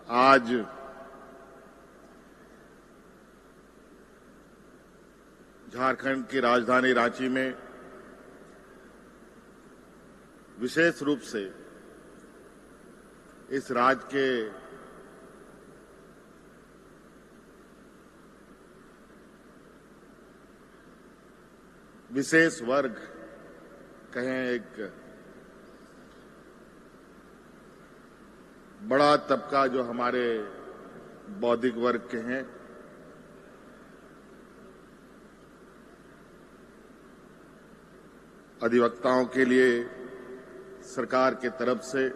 आज झारखंड की राजधानी रांची में विशेष रूप से इस राज्य के विशेष वर्ग कहें, एक बड़ा तबका जो हमारे बौद्धिक वर्ग के हैं, अधिवक्ताओं के लिए सरकार के तरफ से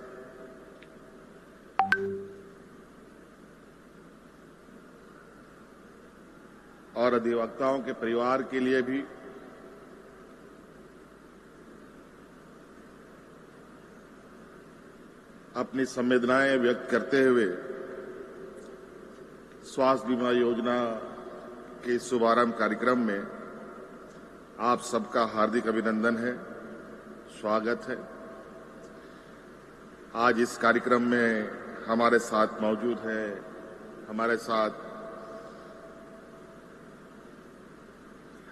और अधिवक्ताओं के परिवार के लिए भी अपनी संवेदनाएं व्यक्त करते हुए स्वास्थ्य बीमा योजना के शुभारंभ कार्यक्रम में आप सबका हार्दिक अभिनंदन है, स्वागत है। आज इस कार्यक्रम में हमारे साथ मौजूद है, हमारे साथ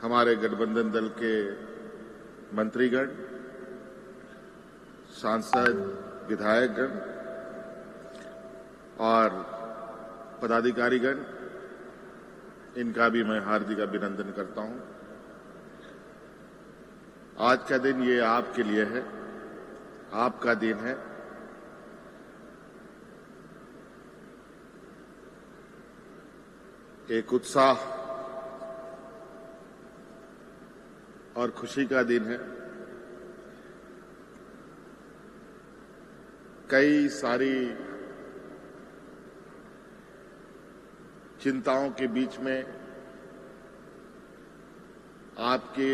हमारे गठबंधन दल के मंत्रीगण, सांसद, विधायकगण और पदाधिकारीगण, इनका भी मैं हार्दिक अभिनंदन करता हूं। आज का दिन ये आपके लिए है, आपका दिन है। एक उत्साह और खुशी का दिन है। कई सारी चिंताओं के बीच में आपकी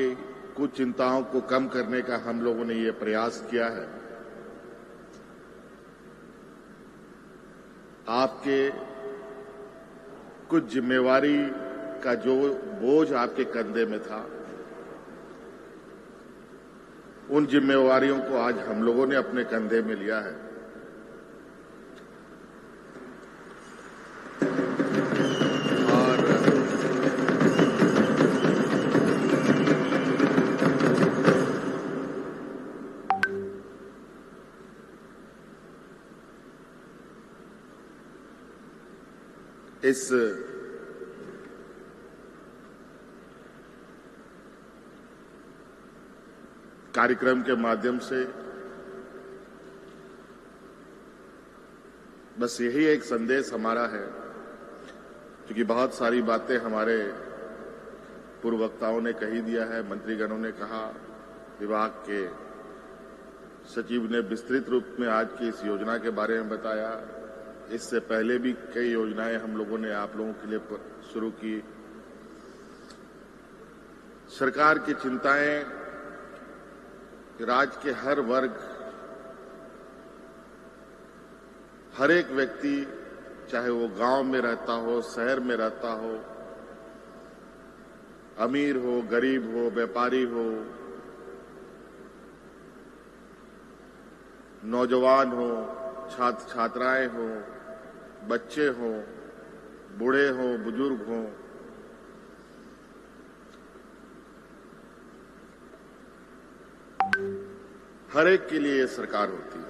कुछ चिंताओं को कम करने का हम लोगों ने ये प्रयास किया है। आपके कुछ जिम्मेवारी का जो बोझ आपके कंधे में था, उन जिम्मेवारियों को आज हम लोगों ने अपने कंधे में लिया है। और इस कार्यक्रम के माध्यम से बस यही एक संदेश हमारा है, क्योंकि बहुत सारी बातें हमारे पूर्व वक्ताओं ने कही दिया है, मंत्रीगणों ने कहा, विभाग के सचिव ने विस्तृत रूप में आज की इस योजना के बारे में बताया। इससे पहले भी कई योजनाएं हम लोगों ने आप लोगों के लिए शुरू की। सरकार की चिंताएं राज्य के हर वर्ग, हर एक व्यक्ति, चाहे वो गांव में रहता हो, शहर में रहता हो, अमीर हो, गरीब हो, व्यापारी हो, नौजवान हो, छात्र छात्राएं हो, बच्चे हो, बूढ़े हो, बुजुर्ग हो, हर एक के लिए ये सरकार होती है।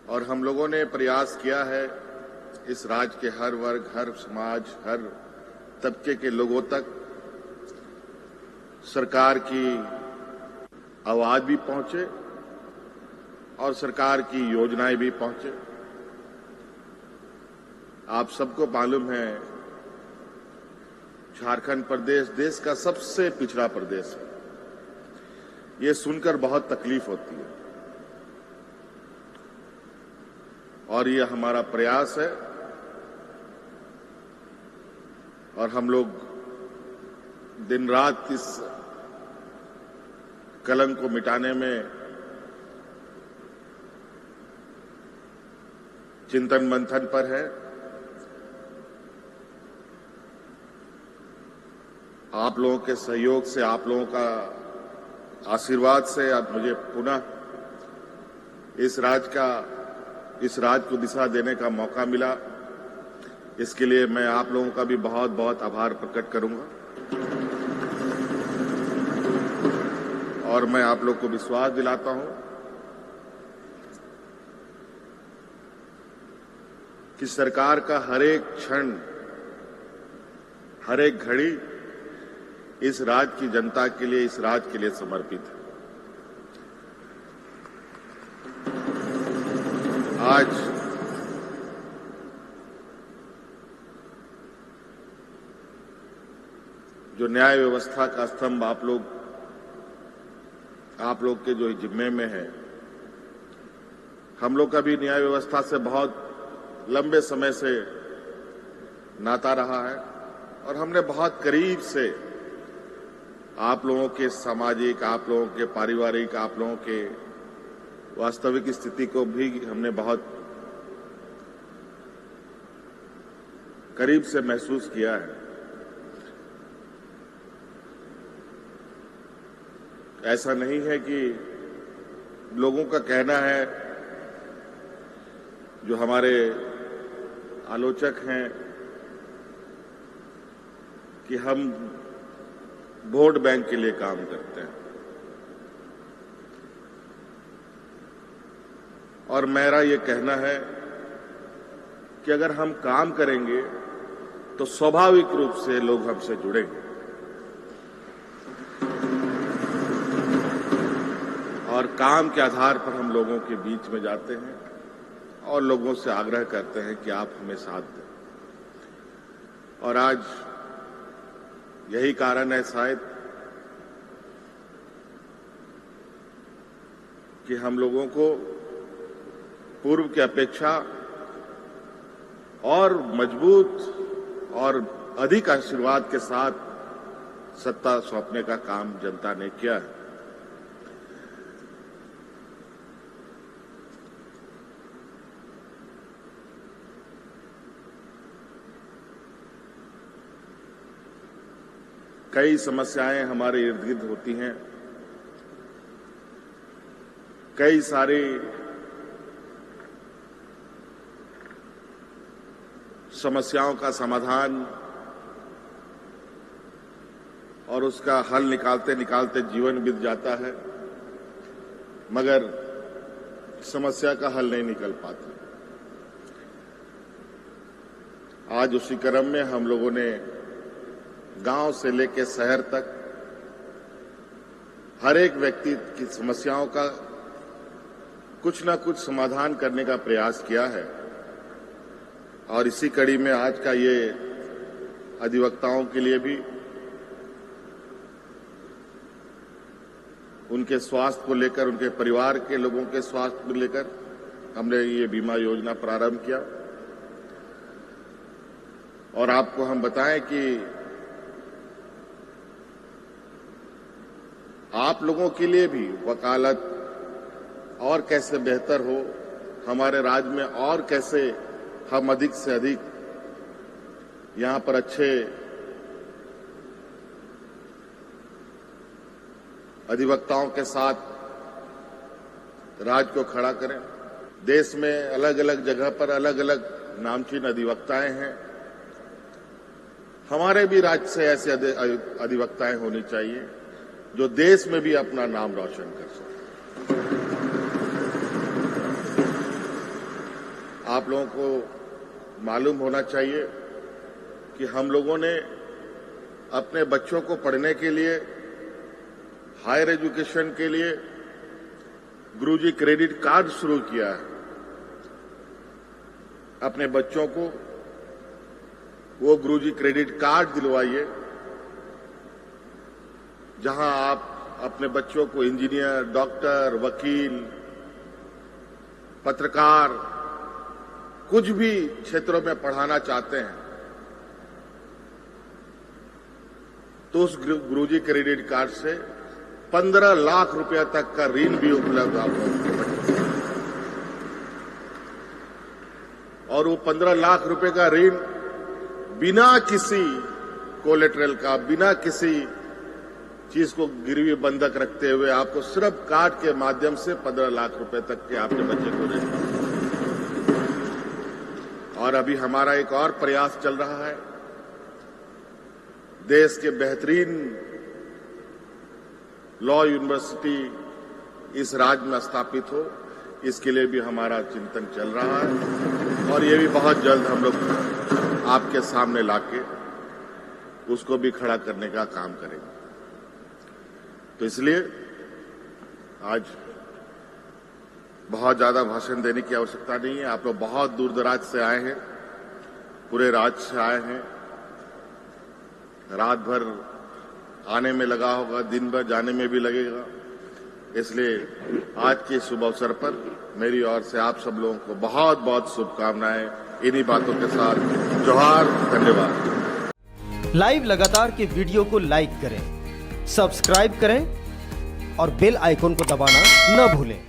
और हम लोगों ने प्रयास किया है इस राज्य के हर वर्ग, हर समाज, हर तबके के लोगों तक सरकार की आवाज भी पहुंचे और सरकार की योजनाएं भी पहुंचे। आप सबको मालूम है, झारखंड प्रदेश देश का सबसे पिछड़ा प्रदेश है। ये सुनकर बहुत तकलीफ होती है और ये हमारा प्रयास है और हम लोग दिन रात इस कलंक को मिटाने में चिंतन मंथन पर है। आप लोगों के सहयोग से, आप लोगों का आशीर्वाद से आज मुझे पुनः इस राज को दिशा देने का मौका मिला। इसके लिए मैं आप लोगों का भी बहुत बहुत आभार प्रकट करूंगा और मैं आप लोग को विश्वास दिलाता हूं कि सरकार का हर एक क्षण, हर एक घड़ी इस राज्य की जनता के लिए, इस राज्य के लिए समर्पित है। आज जो न्याय व्यवस्था का स्तंभ आप लोग के जो जिम्मे में है, हम लोग का भी न्याय व्यवस्था से बहुत लंबे समय से नाता रहा है और हमने बहुत करीब से आप लोगों के सामाजिक, आप लोगों के पारिवारिक, आप लोगों के वास्तविक स्थिति को भी हमने बहुत करीब से महसूस किया है। ऐसा नहीं है कि लोगों का कहना है, जो हमारे आलोचक हैं, कि हम वोट बैंक के लिए काम करते हैं, और मेरा ये कहना है कि अगर हम काम करेंगे तो स्वाभाविक रूप से लोग हमसे जुड़ेंगे और काम के आधार पर हम लोगों के बीच में जाते हैं और लोगों से आग्रह करते हैं कि आप हमें साथ दें। और आज यही कारण है शायद कि हम लोगों को पूर्व की अपेक्षा और मजबूत और अधिक आशीर्वाद के साथ सत्ता सौंपने का काम जनता ने किया है। कई समस्याएं हमारे इर्द गिर्द होती हैं, कई सारी समस्याओं का समाधान और उसका हल निकालते निकालते जीवन बीत जाता है, मगर समस्या का हल नहीं निकल पाता। आज उसी क्रम में हम लोगों ने गांव से लेकर शहर तक हर एक व्यक्ति की समस्याओं का कुछ न कुछ समाधान करने का प्रयास किया है। और इसी कड़ी में आज का ये अधिवक्ताओं के लिए भी उनके स्वास्थ्य को लेकर, उनके परिवार के लोगों के स्वास्थ्य को लेकर हमने ये बीमा योजना प्रारंभ किया। और आपको हम बताएं कि आप लोगों के लिए भी वकालत और कैसे बेहतर हो, हमारे राज्य में और कैसे हम अधिक से अधिक यहां पर अच्छे अधिवक्ताओं के साथ राज्य को खड़ा करें। देश में अलग अलग जगह पर अलग अलग नामचीन अधिवक्ताएं हैं, हमारे भी राज्य से ऐसे अधिवक्ताएं होनी चाहिए जो देश में भी अपना नाम रोशन कर सके। आप लोगों को मालूम होना चाहिए कि हम लोगों ने अपने बच्चों को पढ़ने के लिए, हायर एजुकेशन के लिए गुरुजी क्रेडिट कार्ड शुरू किया है। अपने बच्चों को वो गुरुजी क्रेडिट कार्ड दिलवाइए, जहां आप अपने बच्चों को इंजीनियर, डॉक्टर, वकील, पत्रकार, कुछ भी क्षेत्रों में पढ़ाना चाहते हैं तो उस गुरुजी क्रेडिट कार्ड से 15 लाख रुपया तक का ऋण भी उपलब्ध आप लोगों के बच्चों को। और वो 15 लाख रुपए का ऋण बिना किसी कोलेटरल का, बिना किसी चीज को गिरवी बंधक रखते हुए आपको सिर्फ कार्ड के माध्यम से 15 लाख रुपए तक के आपके बच्चे को ऋण। और अभी हमारा एक और प्रयास चल रहा है, देश के बेहतरीन लॉ यूनिवर्सिटी इस राज्य में स्थापित हो, इसके लिए भी हमारा चिंतन चल रहा है और ये भी बहुत जल्द हम लोग आपके सामने लाके उसको भी खड़ा करने का काम करेंगे। तो इसलिए आज बहुत ज्यादा भाषण देने की आवश्यकता नहीं है। आप लोग बहुत दूर दराज से आए हैं, पूरे राज्य से आए हैं, रात भर आने में लगा होगा, दिन भर जाने में भी लगेगा। इसलिए आज के शुभ अवसर पर मेरी ओर से आप सब लोगों को बहुत बहुत शुभकामनाएं। इन्हीं बातों के साथ जोहार, धन्यवाद। लाइव लगातार के वीडियो को लाइक करें, सब्सक्राइब करें और बेल आइकन को दबाना न भूलें।